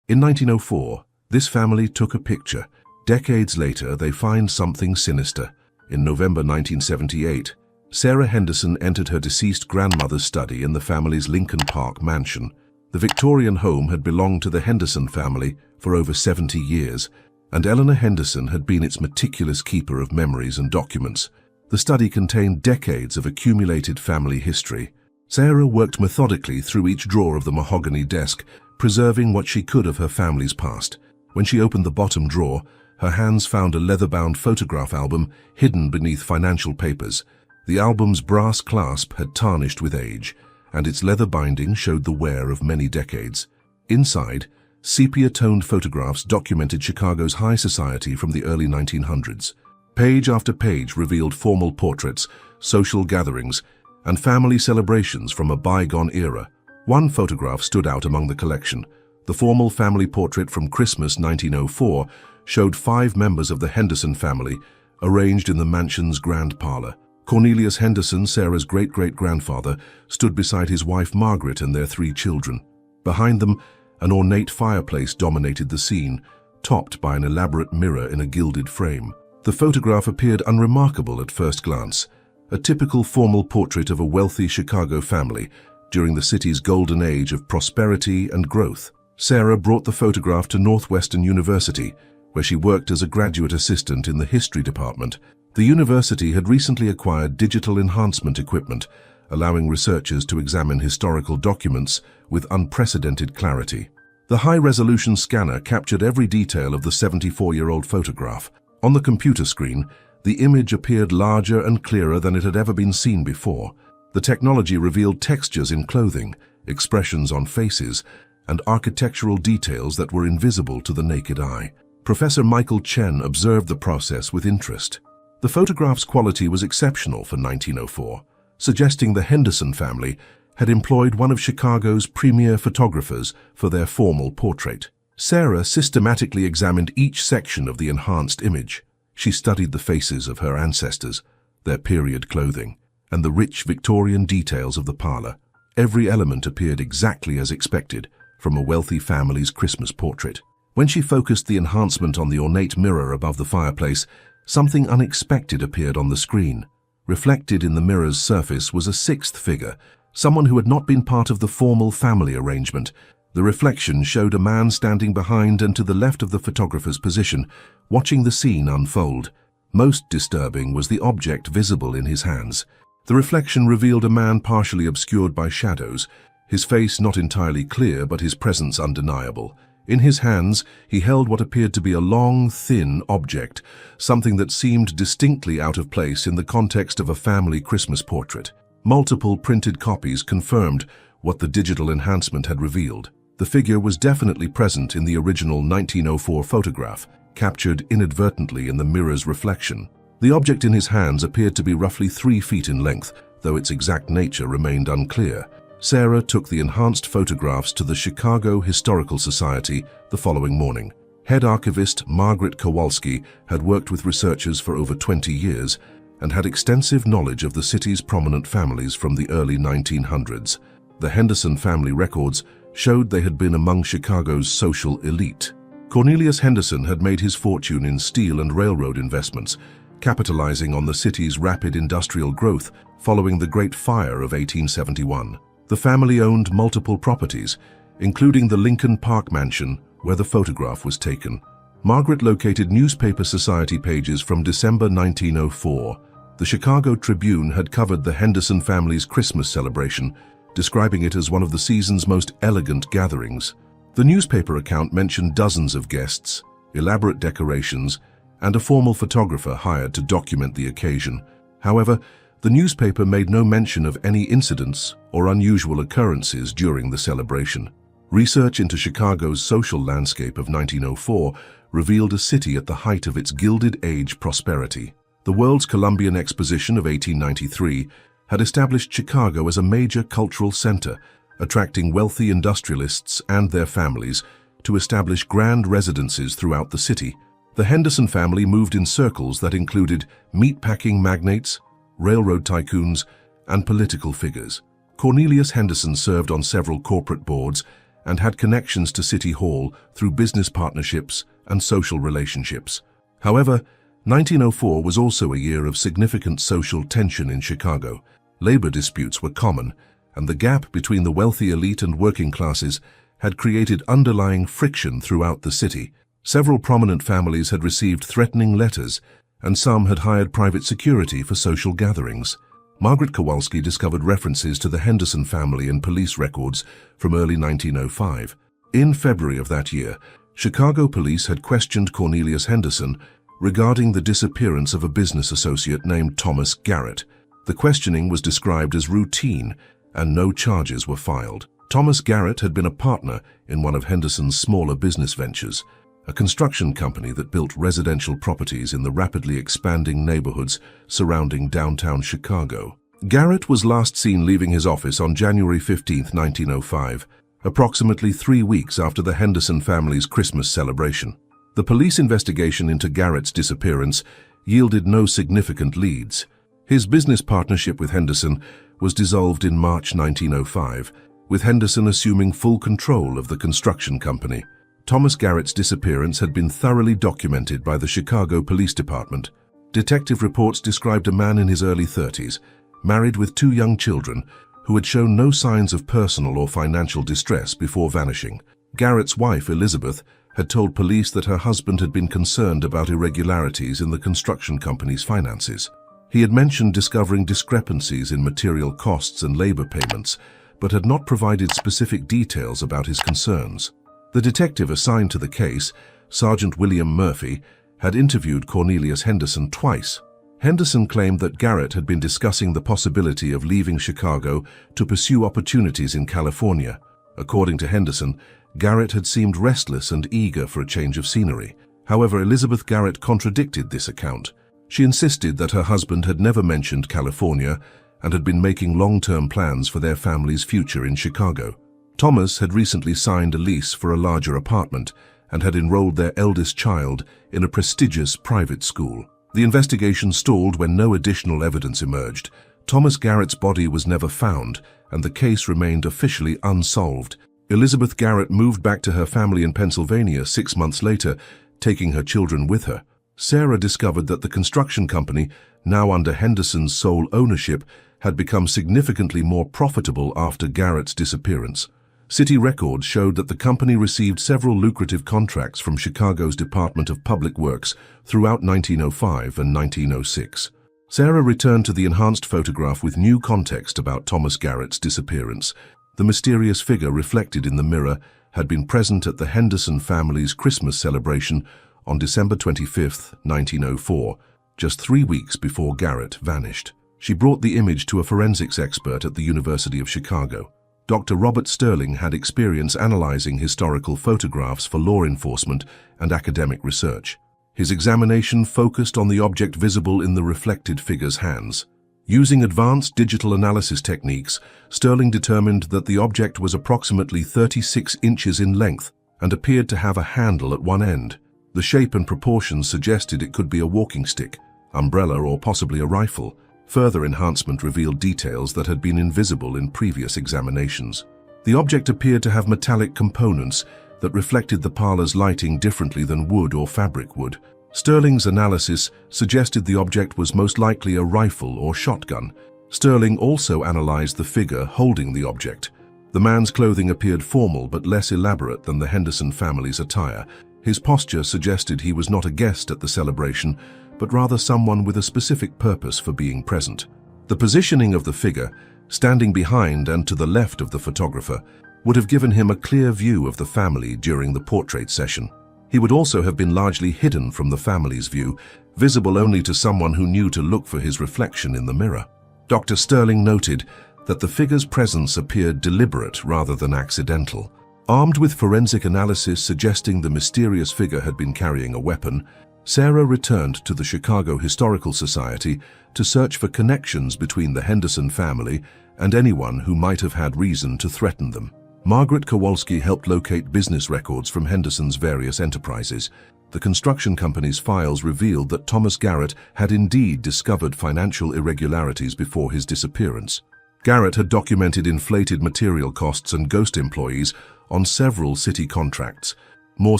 In 1904, this family took a picture. Decades later, they find something sinister. In November 1978, Sarah Henderson entered her deceased grandmother's study in the family's Lincoln Park mansion. The Victorian home had belonged to the Henderson family for over 70 years, and Eleanor Henderson had been its meticulous keeper of memories and documents. The study contained decades of accumulated family history. Sarah worked methodically through each drawer of the mahogany desk, preserving what she could of her family's past. When she opened the bottom drawer, her hands found a leather-bound photograph album hidden beneath financial papers. The album's brass clasp had tarnished with age, and its leather binding showed the wear of many decades. Inside, sepia-toned photographs documented Chicago's high society from the early 1900s. Page after page revealed formal portraits, social gatherings, and family celebrations from a bygone era. One photograph stood out among the collection. The formal family portrait from Christmas 1904 showed 5 members of the Henderson family arranged in the mansion's grand parlor. Cornelius Henderson, Sarah's great-great-grandfather, stood beside his wife Margaret and their 3 children. Behind them, an ornate fireplace dominated the scene, topped by an elaborate mirror in a gilded frame. The photograph appeared unremarkable at first glance, a typical formal portrait of a wealthy Chicago family during the city's golden age of prosperity and growth. Sarah brought the photograph to Northwestern University, where she worked as a graduate assistant in the history department. The university had recently acquired digital enhancement equipment, allowing researchers to examine historical documents with unprecedented clarity. The high-resolution scanner captured every detail of the 74-year-old photograph. On the computer screen, the image appeared larger and clearer than it had ever been seen before. The technology revealed textures in clothing, expressions on faces, and architectural details that were invisible to the naked eye. Professor Michael Chen observed the process with interest. The photograph's quality was exceptional for 1904, suggesting the Henderson family had employed one of Chicago's premier photographers for their formal portrait. Sarah systematically examined each section of the enhanced image. She studied the faces of her ancestors, their period clothing, and the rich Victorian details of the parlor. Every element appeared exactly as expected from a wealthy family's Christmas portrait. When she focused the enhancement on the ornate mirror above the fireplace, something unexpected appeared on the screen. Reflected in the mirror's surface was a 6th figure, someone who had not been part of the formal family arrangement. The reflection showed a man standing behind and to the left of the photographer's position, watching the scene unfold. Most disturbing was the object visible in his hands. The reflection revealed a man partially obscured by shadows, his face not entirely clear but his presence undeniable. In his hands, he held what appeared to be a long, thin object, something that seemed distinctly out of place in the context of a family Christmas portrait. Multiple printed copies confirmed what the digital enhancement had revealed. The figure was definitely present in the original 1904 photograph, captured inadvertently in the mirror's reflection. The object in his hands appeared to be roughly 3 feet in length, though its exact nature remained unclear. Sarah took the enhanced photographs to the Chicago Historical Society the following morning. Head archivist Margaret Kowalski had worked with researchers for over 20 years and had extensive knowledge of the city's prominent families from the early 1900s. The Henderson family records showed they had been among Chicago's social elite. Cornelius Henderson had made his fortune in steel and railroad investments, capitalizing on the city's rapid industrial growth following the Great Fire of 1871. The family owned multiple properties, including the Lincoln Park mansion where the photograph was taken. Margaret located newspaper society pages from December 1904. The Chicago Tribune had covered the Henderson family's Christmas celebration, describing it as one of the season's most elegant gatherings. The newspaper account mentioned dozens of guests, elaborate decorations, and a formal photographer hired to document the occasion. However, the newspaper made no mention of any incidents or unusual occurrences during the celebration. Research into Chicago's social landscape of 1904 revealed a city at the height of its Gilded Age prosperity. The World's Columbian Exposition of 1893 had established Chicago as a major cultural center, attracting wealthy industrialists and their families to establish grand residences throughout the city. The Henderson family moved in circles that included meatpacking magnates, railroad tycoons, and political figures. Cornelius Henderson served on several corporate boards and had connections to City Hall through business partnerships and social relationships. However, 1904 was also a year of significant social tension in Chicago. Labor disputes were common, and the gap between the wealthy elite and working classes had created underlying friction throughout the city. Several prominent families had received threatening letters, and some had hired private security for social gatherings. Margaret Kowalski discovered references to the Henderson family in police records from early 1905. In February of that year, Chicago police had questioned Cornelius Henderson regarding the disappearance of a business associate named Thomas Garrett. The questioning was described as routine, and no charges were filed. Thomas Garrett had been a partner in one of Henderson's smaller business ventures, a construction company that built residential properties in the rapidly expanding neighborhoods surrounding downtown Chicago. Garrett was last seen leaving his office on January 15, 1905, approximately 3 weeks after the Henderson family's Christmas celebration. The police investigation into Garrett's disappearance yielded no significant leads. His business partnership with Henderson was dissolved in March 1905, with Henderson assuming full control of the construction company. Thomas Garrett's disappearance had been thoroughly documented by the Chicago Police Department. Detective reports described a man in his early 30s, married with 2 young children, who had shown no signs of personal or financial distress before vanishing. Garrett's wife, Elizabeth, had told police that her husband had been concerned about irregularities in the construction company's finances. He had mentioned discovering discrepancies in material costs and labor payments, but had not provided specific details about his concerns. The detective assigned to the case, Sergeant William Murphy, had interviewed Cornelius Henderson twice. Henderson claimed that Garrett had been discussing the possibility of leaving Chicago to pursue opportunities in California. According to Henderson, Garrett had seemed restless and eager for a change of scenery. However, Elizabeth Garrett contradicted this account. She insisted that her husband had never mentioned California and had been making long-term plans for their family's future in Chicago. Thomas had recently signed a lease for a larger apartment and had enrolled their eldest child in a prestigious private school. The investigation stalled when no additional evidence emerged. Thomas Garrett's body was never found, and the case remained officially unsolved. Elizabeth Garrett moved back to her family in Pennsylvania 6 months later, taking her children with her. Sarah discovered that the construction company, now under Henderson's sole ownership, had become significantly more profitable after Garrett's disappearance. City records showed that the company received several lucrative contracts from Chicago's Department of Public Works throughout 1905 and 1906. Sarah returned to the enhanced photograph with new context about Thomas Garrett's disappearance. The mysterious figure reflected in the mirror had been present at the Henderson family's Christmas celebration on December 25, 1904, just 3 weeks before Garrett vanished. She brought the image to a forensics expert at the University of Chicago. Dr. Robert Sterling had experience analyzing historical photographs for law enforcement and academic research. His examination focused on the object visible in the reflected figure's hands. Using advanced digital analysis techniques, Sterling determined that the object was approximately 36 inches in length and appeared to have a handle at one end. The shape and proportions suggested it could be a walking stick, umbrella, or possibly a rifle. Further enhancement revealed details that had been invisible in previous examinations. The object appeared to have metallic components that reflected the parlor's lighting differently than wood or fabric would. Sterling's analysis suggested the object was most likely a rifle or shotgun. Sterling also analyzed the figure holding the object. The man's clothing appeared formal but less elaborate than the Henderson family's attire. His posture suggested he was not a guest at the celebration, but rather someone with a specific purpose for being present. The positioning of the figure, standing behind and to the left of the photographer, would have given him a clear view of the family during the portrait session. He would also have been largely hidden from the family's view, visible only to someone who knew to look for his reflection in the mirror. Dr. Sterling noted that the figure's presence appeared deliberate rather than accidental. Armed with forensic analysis suggesting the mysterious figure had been carrying a weapon, Sarah returned to the Chicago Historical Society to search for connections between the Henderson family and anyone who might have had reason to threaten them. Margaret Kowalski helped locate business records from Henderson's various enterprises. The construction company's files revealed that Thomas Garrett had indeed discovered financial irregularities before his disappearance. Garrett had documented inflated material costs and ghost employees on several city contracts. More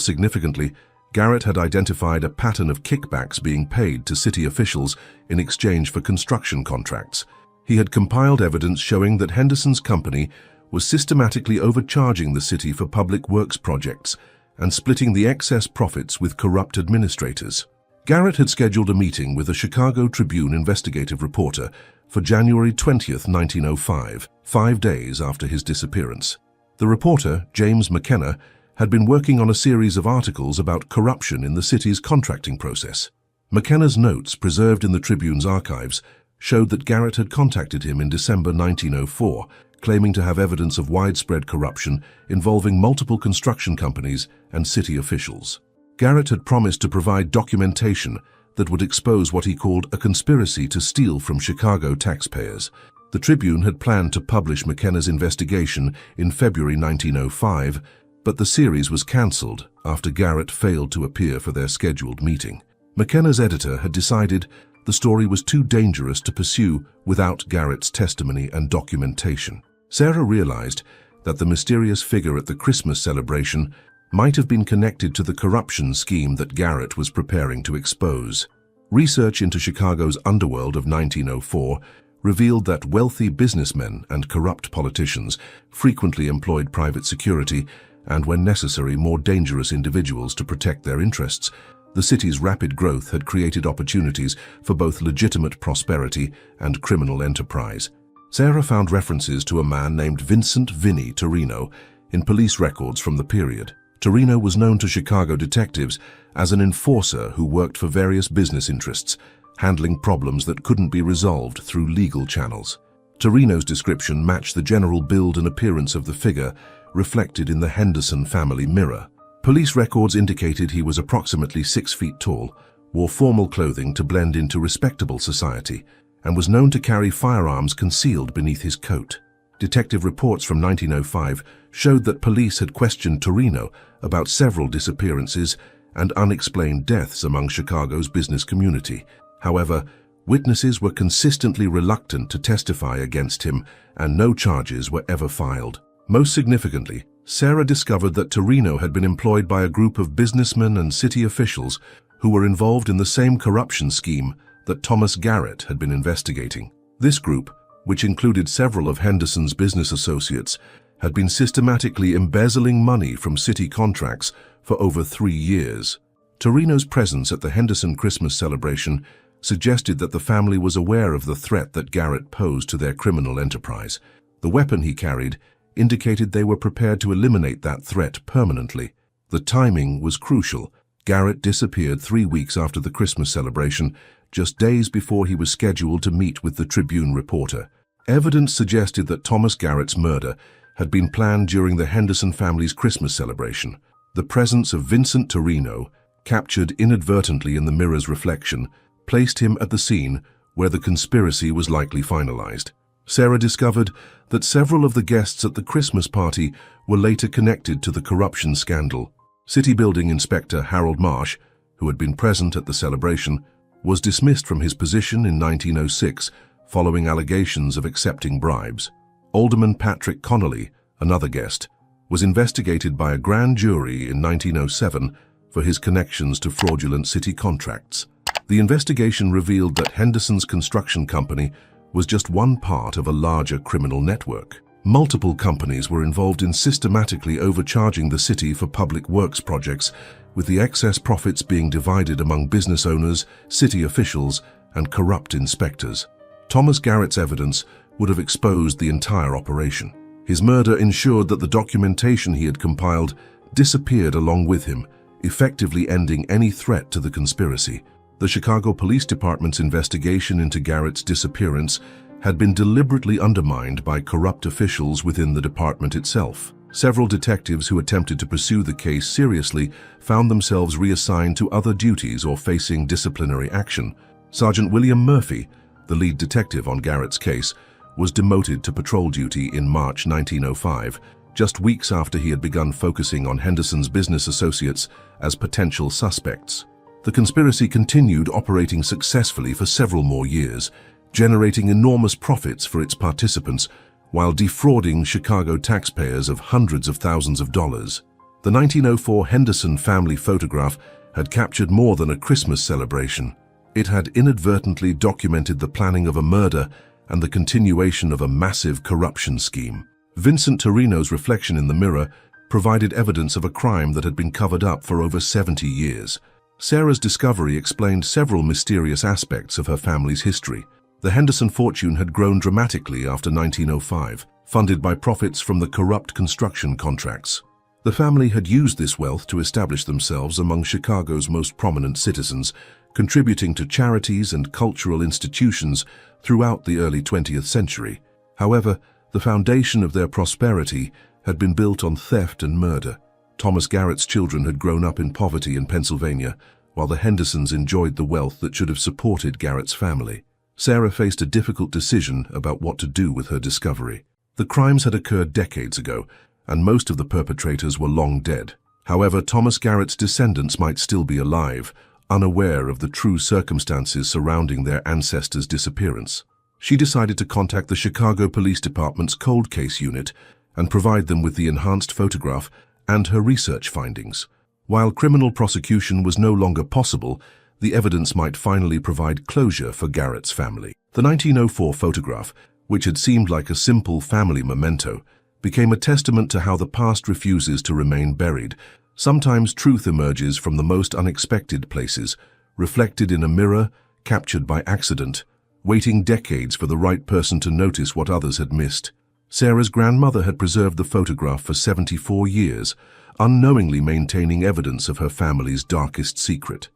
significantly, Garrett had identified a pattern of kickbacks being paid to city officials in exchange for construction contracts. He had compiled evidence showing that Henderson's company was systematically overcharging the city for public works projects and splitting the excess profits with corrupt administrators. Garrett had scheduled a meeting with a Chicago Tribune investigative reporter for January 20, 1905, 5 days after his disappearance. The reporter, James McKenna, had been working on a series of articles about corruption in the city's contracting process. McKenna's notes, preserved in the Tribune's archives, showed that Garrett had contacted him in December 1904, claiming to have evidence of widespread corruption involving multiple construction companies and city officials. Garrett had promised to provide documentation that would expose what he called a conspiracy to steal from Chicago taxpayers. The Tribune had planned to publish McKenna's investigation in February 1905, but the series was cancelled after Garrett failed to appear for their scheduled meeting. McKenna's editor had decided the story was too dangerous to pursue without Garrett's testimony and documentation. Sarah realized that the mysterious figure at the Christmas celebration might have been connected to the corruption scheme that Garrett was preparing to expose. Research into Chicago's underworld of 1904 revealed that wealthy businessmen and corrupt politicians frequently employed private security and, when necessary, more dangerous individuals to protect their interests. The city's rapid growth had created opportunities for both legitimate prosperity and criminal enterprise. Sarah found references to a man named Vincent "Vinny" Torino in police records from the period. Torino was known to Chicago detectives as an enforcer who worked for various business interests, handling problems that couldn't be resolved through legal channels. Torino's description matched the general build and appearance of the figure reflected in the Henderson family mirror. Police records indicated he was approximately 6 feet tall, wore formal clothing to blend into respectable society, and was known to carry firearms concealed beneath his coat. Detective reports from 1905 showed that police had questioned Torino about several disappearances and unexplained deaths among Chicago's business community. However, witnesses were consistently reluctant to testify against him, and no charges were ever filed. Most significantly, Sarah discovered that Torino had been employed by a group of businessmen and city officials who were involved in the same corruption scheme that Thomas Garrett had been investigating. This group, which included several of Henderson's business associates, had been systematically embezzling money from city contracts for over 3 years. Torino's presence at the Henderson Christmas celebration suggested that the family was aware of the threat that Garrett posed to their criminal enterprise. The weapon he carried indicated they were prepared to eliminate that threat permanently. The timing was crucial. Garrett disappeared 3 weeks after the Christmas celebration, just days before he was scheduled to meet with the Tribune reporter. Evidence suggested that Thomas Garrett's murder had been planned during the Henderson family's Christmas celebration. The presence of Vincent Torino, captured inadvertently in the mirror's reflection, placed him at the scene where the conspiracy was likely finalized. Sarah discovered that several of the guests at the Christmas party were later connected to the corruption scandal. City Building Inspector Harold Marsh, who had been present at the celebration, was dismissed from his position in 1906 following allegations of accepting bribes. Alderman Patrick Connolly, another guest, was investigated by a grand jury in 1907 for his connections to fraudulent city contracts. The investigation revealed that Henderson's construction company was just one part of a larger criminal network. Multiple companies were involved in systematically overcharging the city for public works projects, with the excess profits being divided among business owners, city officials, and corrupt inspectors. Thomas Garrett's evidence would have exposed the entire operation. His murder ensured that the documentation he had compiled disappeared along with him, effectively ending any threat to the conspiracy. The Chicago Police Department's investigation into Garrett's disappearance had been deliberately undermined by corrupt officials within the department itself. Several detectives who attempted to pursue the case seriously found themselves reassigned to other duties or facing disciplinary action. Sergeant William Murphy, the lead detective on Garrett's case, was demoted to patrol duty in March 1905, just weeks after he had begun focusing on Henderson's business associates as potential suspects. The conspiracy continued operating successfully for several more years, generating enormous profits for its participants while defrauding Chicago taxpayers of hundreds of thousands of dollars. The 1904 Henderson family photograph had captured more than a Christmas celebration. It had inadvertently documented the planning of a murder and the continuation of a massive corruption scheme. Vincent Torino's reflection in the mirror provided evidence of a crime that had been covered up for over 70 years. Sarah's discovery explained several mysterious aspects of her family's history. The Henderson fortune had grown dramatically after 1905, funded by profits from the corrupt construction contracts. The family had used this wealth to establish themselves among Chicago's most prominent citizens, contributing to charities and cultural institutions throughout the early 20th century. However, the foundation of their prosperity had been built on theft and murder. Thomas Garrett's children had grown up in poverty in Pennsylvania, while the Hendersons enjoyed the wealth that should have supported Garrett's family. Sarah faced a difficult decision about what to do with her discovery. The crimes had occurred decades ago, and most of the perpetrators were long dead. However, Thomas Garrett's descendants might still be alive, unaware of the true circumstances surrounding their ancestors' disappearance. She decided to contact the Chicago Police Department's Cold Case Unit and provide them with the enhanced photograph and her research findings. While criminal prosecution was no longer possible, the evidence might finally provide closure for Garrett's family. The 1904 photograph, which had seemed like a simple family memento, became a testament to how the past refuses to remain buried. Sometimes truth emerges from the most unexpected places, reflected in a mirror, captured by accident, waiting decades for the right person to notice what others had missed. Sarah's grandmother had preserved the photograph for 74 years, unknowingly maintaining evidence of her family's darkest secret.